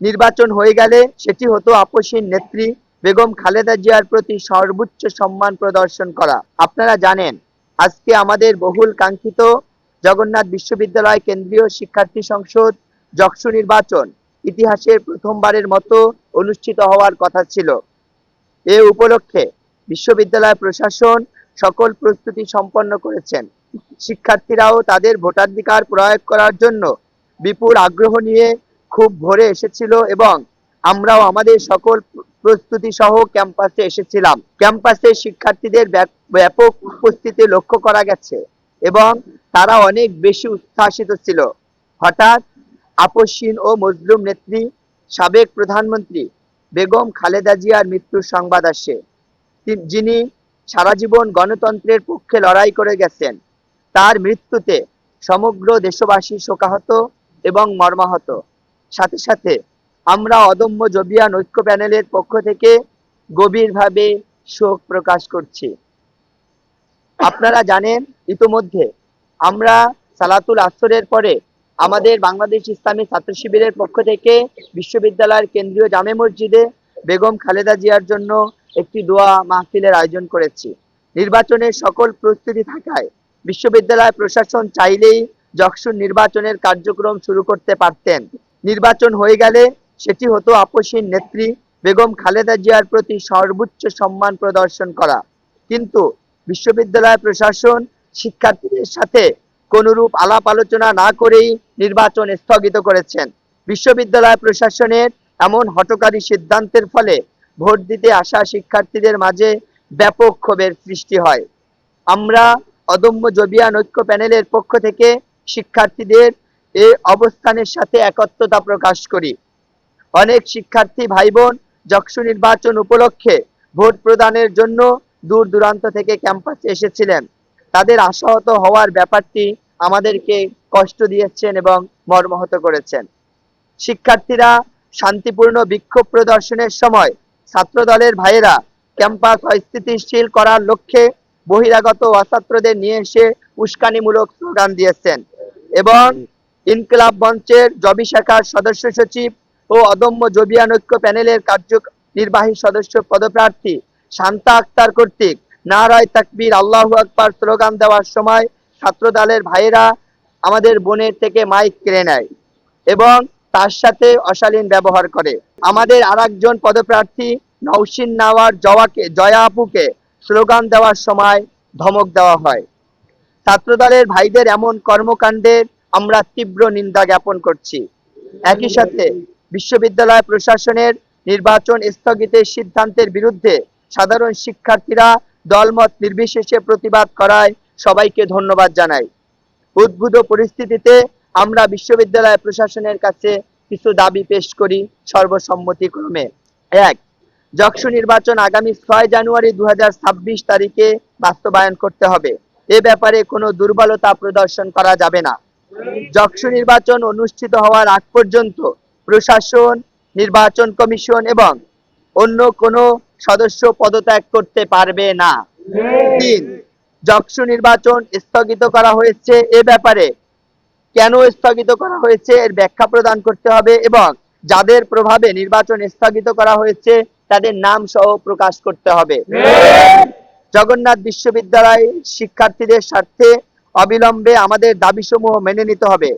নির্বাচন হয়ে গেলে সেটি হতো আপসহীন নেত্রী বেগম খালেদা জিয়ার প্রতি সর্বোচ্চ সম্মান প্রদর্শন করা। আপনারা জানেন, আজকে আমাদের বহুল কাঙ্ক্ষিত জগন্নাথ বিশ্ববিদ্যালয় কেন্দ্রীয় শিক্ষার্থী সংসদ যকসু নির্বাচন ইতিহাসের প্রথমবারের মতো অনুষ্ঠিত হওয়ার কথা ছিল। এ উপলক্ষে বিশ্ববিদ্যালয় প্রশাসন সকল প্রস্তুতি সম্পন্ন করেছেন। শিক্ষার্থীরাও তাদের ভোটাধিকার প্রয়োগ করার জন্য বিপুল আগ্রহ নিয়ে খুব ভোরে এসেছিল এবং আমরাও আমাদের সকল প্রস্তুতি সহ ক্যাম্পাসে এসেছিলাম। ক্যাম্পাসে শিক্ষার্থীদের ব্যাপক উপস্থিতি লক্ষ্য করা গেছে এবং তারা অনেক বেশি উচ্ছ্বাসিত ছিল। হঠাৎ আপসহীন ও মজলুম নেত্রী সাবেক প্রধানমন্ত্রী বেগম খালেদা জিয়ার মৃত্যুর সংবাদ আসে, যিনি সারা জীবন গণতন্ত্রের পক্ষে লড়াই করে গেছেন। তার মৃত্যুতে সমগ্র দেশবাসী শোকাহত এবং মর্মাহত। সাথে সাথে আমরা অদম্য জবিয়ান ঐক্য প্যানেলের পক্ষ থেকে গভীরভাবে শোক প্রকাশ করছি। আপনারা জানেন, ইতোমধ্যে আমরা সালাতুল আসরের পরে আমাদের বাংলাদেশ ইসলামী ছাত্র শিবিরের পক্ষ থেকে বিশ্ববিদ্যালয়ের কেন্দ্রীয় জামে মসজিদে বেগম খালেদা জিয়ার জন্য একটি দোয়া মাহফিলের আয়োজন করেছি। নির্বাচনের সকল প্রস্তুতি থাকায় বিশ্ববিদ্যালয় প্রশাসন চাইলেই যকসুর নির্বাচনের কার্যক্রম শুরু করতে পারতেন। নির্বাচন হয়ে গেলে সেটি হতো আপসহীন নেত্রী বেগম খালেদা জিয়ার প্রতি সর্বোচ্চ সম্মান প্রদর্শন করা। কিন্তু বিশ্ববিদ্যালয় প্রশাসন শিক্ষার্থীদের সাথে কোনরূপ আলাপ আলোচনা না করেই নির্বাচন স্থগিত করেছেন। বিশ্ববিদ্যালয় প্রশাসনের এমন হঠকারী সিদ্ধান্তের ফলে ভোট দিতে আসা শিক্ষার্থীদের মাঝে ব্যাপক ক্ষোভের সৃষ্টি হয়। আমরা অদম্য জবিয়ান ঐক্য প্যানেলের পক্ষ থেকে শিক্ষার্থীদের এই অবস্থানের সাথে একত্রতা প্রকাশ করি। অনেক শিক্ষার্থী ভাই বোন যকসু নির্বাচন উপলক্ষে ভোট প্রদানের জন্য দূর দূরান্ত থেকে ক্যাম্পাসে এসেছিলেন। তাদের আশাহত হওয়ার ব্যাপারটি আমাদেরকে কষ্ট দিয়েছেন এবং মর্মাহত করেছেন। শিক্ষার্থীরা শান্তিপূর্ণ বিক্ষোভ প্রদর্শনের সময় ছাত্র দলের ভাইয়েরা ক্যাম্পাস অস্থিতিশীল করার লক্ষ্যে বহিরাগত অছাত্রদের নিয়ে এসে উস্কানিমূলক স্লোগান দিয়েছেন এবং ইনকিলাব মঞ্চের জবি শাখার সদস্য সচিব ও অদম্য জবিয়ান ঐক্য প্যানেলের কার্যনির্বাহী সদস্য পদপ্রার্থী শান্তা আক্তার কর্তৃক নারায়ে তাকবীর আল্লাহু আকবার স্লোগান দেওয়ার সময় ছাত্র দলের ভাইয়েরা আমাদের বোনের থেকে মাইক কেড়ে নেয় এবং তার সাথে অশালীন ব্যবহার করে। আমাদের আরেকজন পদপ্রার্থী নওশিন নাওয়ার জয়া আপুকে স্লোগান দেওয়ার সময় ধমক দেওয়া হয়। ছাত্রদলের ভাইদের এমন কর্মকাণ্ডের আমরা তীব্র নিন্দা জ্ঞাপন করছি। একই সাথে বিশ্ববিদ্যালয় প্রশাসনের নির্বাচন স্থগিতের সিদ্ধান্তের বিরুদ্ধে সাধারণ শিক্ষার্থীরা দলমত নির্বিশেষে প্রতিবাদ করায় সবাইকে ধন্যবাদ জানাই। উদ্ভূত পরিস্থিতিতে আমরা বিশ্ববিদ্যালয় প্রশাসনের কাছে কিছু দাবি পেশ করি সর্বসম্মতিক্রমে। ১. যকসু নির্বাচন আগামী ৬ জানুয়ারি ২০২৬ তারিখে বাস্তবায়ন করতে হবে। এ ব্যাপারে কোনো দুর্বলতা প্রদর্শন করা যাবে না। যকসু নির্বাচন অনুষ্ঠিত হওয়ার আগ পর্যন্ত প্রশাসন, নির্বাচন কমিশন এবং অন্য কোনো সদস্য পদত্যাগ করতে পারবে না। ৩. যকসু নির্বাচন স্থগিত করা হয়েছে, এ ব্যাপারে কেন স্থগিত করা হয়েছে এর ব্যাখ্যা প্রদান করতে হবে এবং যাদের প্রভাবে নির্বাচন স্থগিত করা হয়েছে তাদের নাম সহ প্রকাশ করতে হবে। জগন্নাথ বিশ্ববিদ্যালয় শিক্ষার্থীদের স্বার্থে অবিলম্বে আমাদের দাবিসমূহ মেনে নিতে হবে।